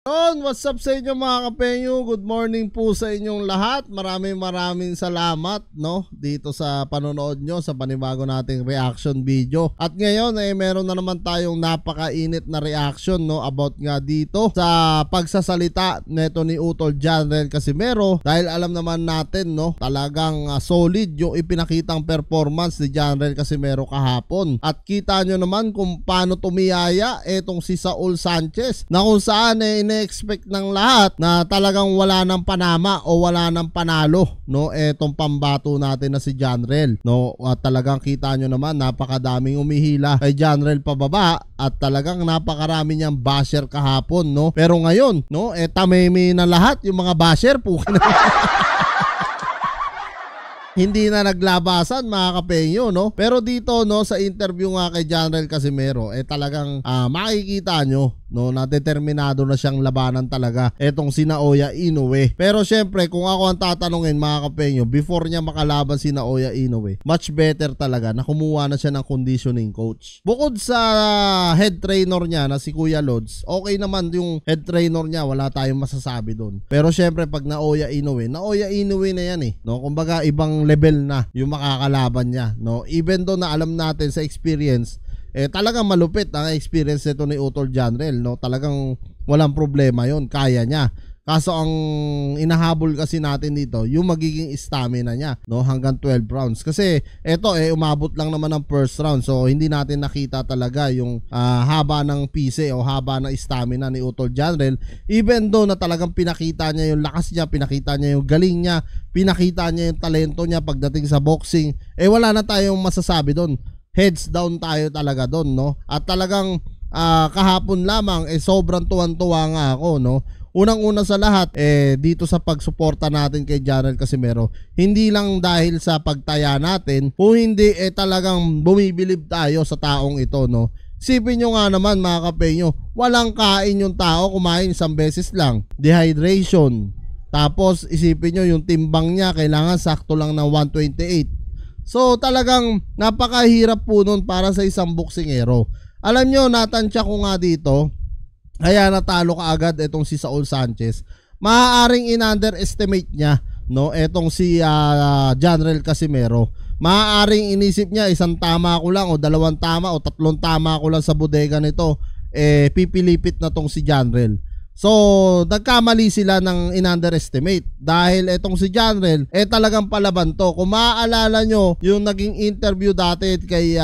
What's up sa inyo mga kapenyo? Good morning po sa inyong lahat. Maraming salamat dito sa panonood nyo sa panibago nating reaction video. At ngayon meron na naman tayong napakainit na reaction about nga dito sa pagsasalita neto ni Utol Janrel Casimero. Dahil alam naman natin talagang solid yung ipinakitang performance ni Janrel Casimero kahapon. At kita nyo naman kung paano tumiyaya etong si Saul Sanchez, na kung saan expect ng lahat na talagang wala ng panama o wala ng panalo etong pambato natin na si Janrel at talagang kita nyo naman napakadaming umihila kay Janrel pababa at talagang napakarami niyang basher kahapon pero ngayon tameme na lahat yung mga basher po. Hindi na naglabasan mga kapenyo pero dito sa interview nga kay Janrel Casimero talagang makikita nyo na determinado na siyang labanan talaga etong si Naoya Inoue. Pero syempre kung ako ang tatanungin mga kapenyo, before niya makalaban si Naoya Inoue, much better talaga na kumuha na siya ng conditioning coach. Bukod sa head trainer niya na si Kuya Lods, okay naman yung head trainer niya, wala tayong masasabi doon. Pero syempre pag Naoya Inoue na yan kumbaga ibang level na yung makakalaban niya even though na alam natin sa experience talagang malupit ang experience nito ni Utol Janrel talagang walang problema yon, kaya niya. Kaso ang inahabol kasi natin dito yung magiging stamina niya hanggang 12 rounds. Kasi eto umabot lang naman ng first round, so hindi natin nakita talaga yung haba ng pise o haba ng stamina ni Utol Janrel. Even though na talagang pinakita niya yung lakas niya, pinakita niya yung galing niya, pinakita niya yung talento niya pagdating sa boxing, wala na tayong masasabi doon. Heads down tayo talaga doon at talagang kahapon lamang sobrang tuwan-tuwa nga ako Unang-una sa lahat dito sa pagsuporta natin kay Janrel Casimero, hindi lang dahil sa pagtaya natin, kung hindi talagang bumibilib tayo sa taong ito Isipin nyo nga naman mga kapenyo, walang kain yung tao, kumain isang beses lang, dehydration. Tapos isipin nyo yung timbang niya kailangan sakto lang ng 128. So talagang napakahirap po nun para sa isang boksingero. Alam nyo, natansya ko nga dito, kaya natalo ka agad itong si Saul Sanchez. Maaaring in-underestimate niya etong si Janrel Casimero. Maaaring inisip niya isang tama ko lang o dalawang tama o tatlong tama ko lang sa bodega nito, pipilipit na tong si Janrel. So nagkamali sila ng in-underestimate dahil etong si Janrel talagang palaban to. Kung maaalala nyo yung naging interview dati kay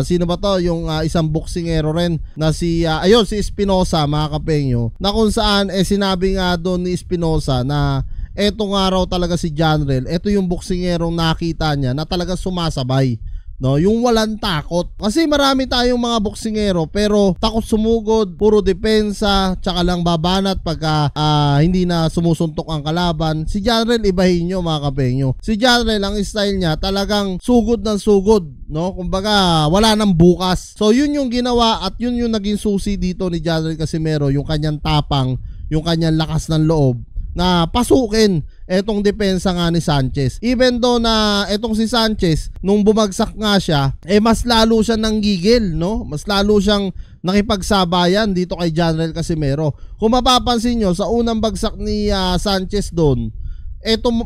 sino ba to, yung isang boksingero rin na si Espinosa mga kapenyo, na kung saan sinabi nga doon ni Espinosa na eto nga raw talaga si Janrel, eto yung boksingerong nakita niya na talaga sumasabay yung walang takot. Kasi marami tayong mga boksingero pero takot sumugod, puro depensa, tsaka lang babanat pagka hindi na sumusuntok ang kalaban. Si Janrel ibahin nyo mga kapenyo. Si Janrel ang style niya talagang sugod ng sugod kumbaga wala nang bukas. So yun yung ginawa at yun yung naging susi dito ni Janrel Casimero, yung kanyang tapang, yung kanyang lakas ng loob na pasukin etong depensa nga ni Sanchez. Even though na etong si Sanchez nung bumagsak nga siya, mas lalo siya nanggigil, mas lalo siyang nakipagsabayan dito kay Janrel Casimero. Kung mapapansin nyo, sa unang bagsak ni Sanchez doon,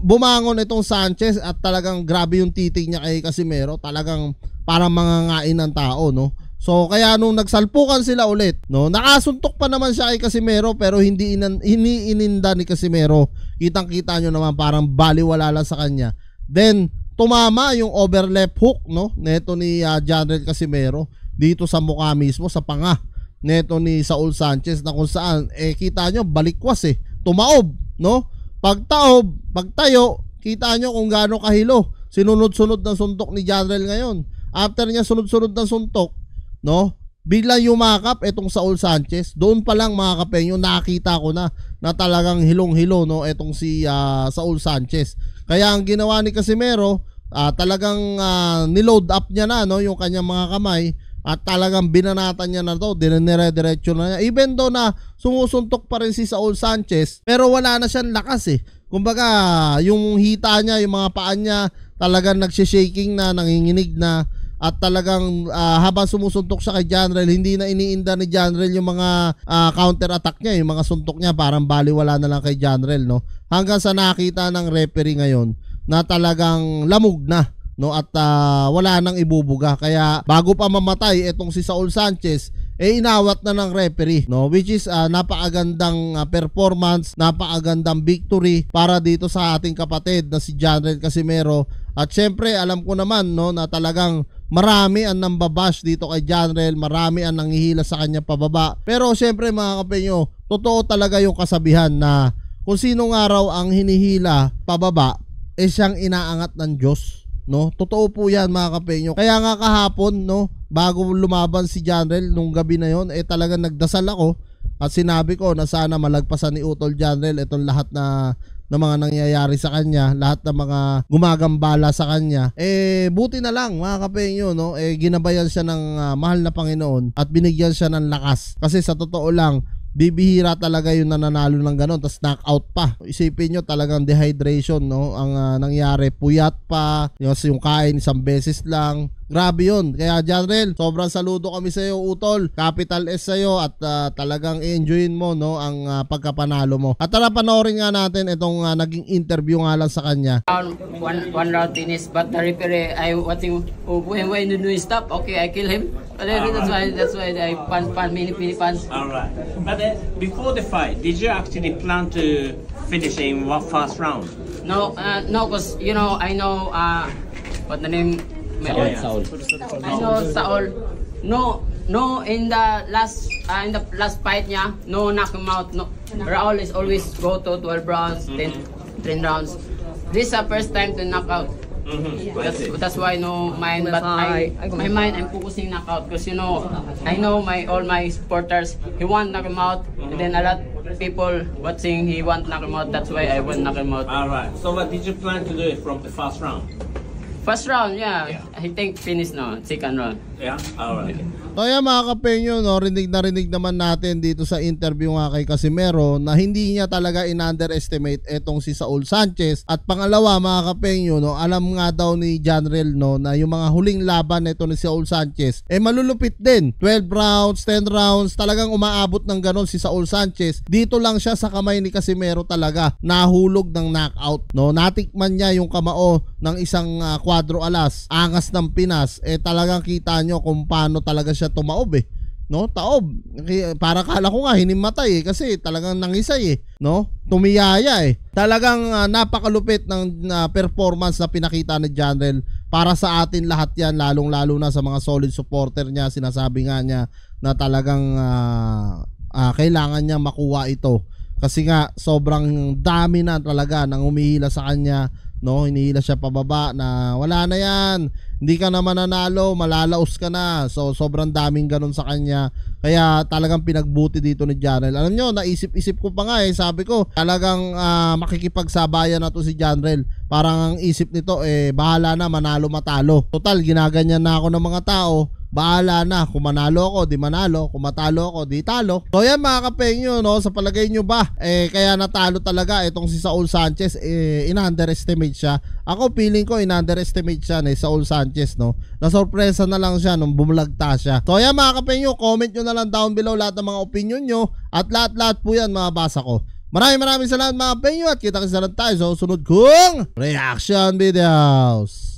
bumangon itong Sanchez at talagang grabe yung titig niya kay Casimero, talagang parang mangangain ng tao So kaya nung nagsalpukan sila ulit nakasuntok pa naman siya kay Casimero pero hindi ininda ni Casimero. Kitang-kita nyo naman parang baliwala lang sa kanya. Then tumama yung over left hook neto ni Janrel Casimero dito sa mukha mismo, sa panga neto ni Saul Sanchez, na kung saan kita nyo balikwas tumaob pagtayo, kita nyo kung gaano kahilo. Sinunod-sunod ng suntok ni Janrel ngayon. After niya sunod-sunod ng suntok biglang yumakap etong Saul Sanchez. Doon pa lang mga kapenyo nakita ko na talagang hilong-hilo etong si Saul Sanchez. Kaya ang ginawa ni Casimero, talagang niload up niya na yung kanyang mga kamay at talagang binanatan niya na dinire-diretso na niya. Even though na sumusuntok pa rin si Saul Sanchez, pero wala na siyang lakas Kumbaga yung hita niya, yung mga paan niya talagang nagsha-shaking na, nanginginig na. at talagang habang sumusuntok siya kay Janrel, hindi na iniinda ni Janrel yung mga counter attack niya, yung mga suntok niya parang baliwala na lang kay Janrel, no? Hanggang sa nakita ng referee ngayon na talagang lamog na, no, at wala nang ibubuga. Kaya bago pa mamatay itong si Saul Sanchez, inawat na ng referee, no, which is napakagandang performance, napakagandang victory para dito sa ating kapatid na si Janrel Casimero. At syempre alam ko naman, no, na talagang marami ang nambabash dito kay Janrel, marami ang nanghihila sa kanya pababa. Pero syempre mga kapenyo, totoo talaga yung kasabihan na kung sinong araw ang hinihila pababa, siyang inaangat ng Diyos, no? Totoo po yan mga kapenyo. Kaya nga kahapon, no, bago lumaban si Janrel nung gabi na yon, talagang nagdasal ako at sinabi ko na sana malagpasan ni Utol Janrel itong lahat na mga nangyayari sa kanya, lahat ng mga gumagambala sa kanya. Buti na lang mga kapenyo, no, ginabayan siya ng mahal na Panginoon at binigyan siya ng lakas. Kasi sa totoo lang, bibihira talaga yung nananalo ng ganon, tas knockout pa. Isipin nyo talagang dehydration, no, ang nangyari. Puyat pa, yung kain isang beses lang. Grabe yun. Kaya Janrel, sobrang saludo kami sa iyo, Utol. Capital S sa iyo at talagang enjoyin mo, no, ang pagkapanalo mo. At tara panoorin nga natin itong naging interview nga lang sa kanya. One round finish, but the referee, I watching when you do stop, okay, I kill him. But that's why I pan mini punch. Alright. But before the fight, did you actually plan to finish in one first round? No, cause you know I know what the name. Saul. I know Saul. No, in the last fight niya, no knock him out. No, Raul is always go to 12 rounds, 10 rounds. This is the first time to knock out. That's why no mind, but my mind I'm focusing knockout because you know I know all my supporters he want knock him out, and then a lot people watching he want knock him out. That's why I want knock him out. Alright. So what did you plan to do from the first round? First round, yeah. I think finish no. Second round. Yeah. Alright. So yan mga kapenyo, no, rinig naman natin dito sa interview nga kay Casimero na hindi niya talaga in-underestimate etong si Saul Sanchez. At pangalawa mga kapenyo, no, alam nga daw ni Janrel, no, na yung mga huling laban nito ni Saul Sanchez malulupit din. 12 rounds, 10 rounds, talagang umaabot ng ganon si Saul Sanchez. Dito lang siya sa kamay ni Casimero talaga nahulog ng knockout, no. Natikman niya yung kamao ng isang kwadro alas, angas ng Pinas. Talagang kita nyo kung paano talaga siya tumaob, no? Taob. Para kala ko nga hinimatay kasi talagang nangisay, no? Tumiyaya Talagang napakalupit ng performance na pinakita ni Janrel para sa atin lahat yan, lalong-lalo na sa mga solid supporter niya. Sinasabi nga niya na talagang kailangan niya makuha ito kasi nga sobrang dami na talaga nang umihila sa kanya, no? Hinihila siya pababa na wala na yan, hindi ka na mananalo, malalaos ka na. So sobrang daming ganun sa kanya. Kaya talagang pinagbuti dito ni Janrel. Alam nyo, naisip-isip ko pa nga sabi ko talagang makikipagsabayan na to si Janrel. Parang ang isip nito bahala na, manalo matalo. Total ginaganyan na ako ng mga tao, bahala na, kung manalo ako di manalo, kung matalo ako di talo. So yan mga kapengyo, no, sa palagay nyo ba kaya natalo talaga itong si Saul Sanchez? In-underestimate siya. Ako feeling ko in-underestimate siya ni Saul Sanchez, no. Nasorpresa na lang siya nung bumulagta siya. So yan mga kapengyo, comment nyo na lang down below lahat ng mga opinion nyo at lahat po yan mababasa ko. Maraming salamat mga kapengyo at kita-kita tayo sa sunod kong reaction videos.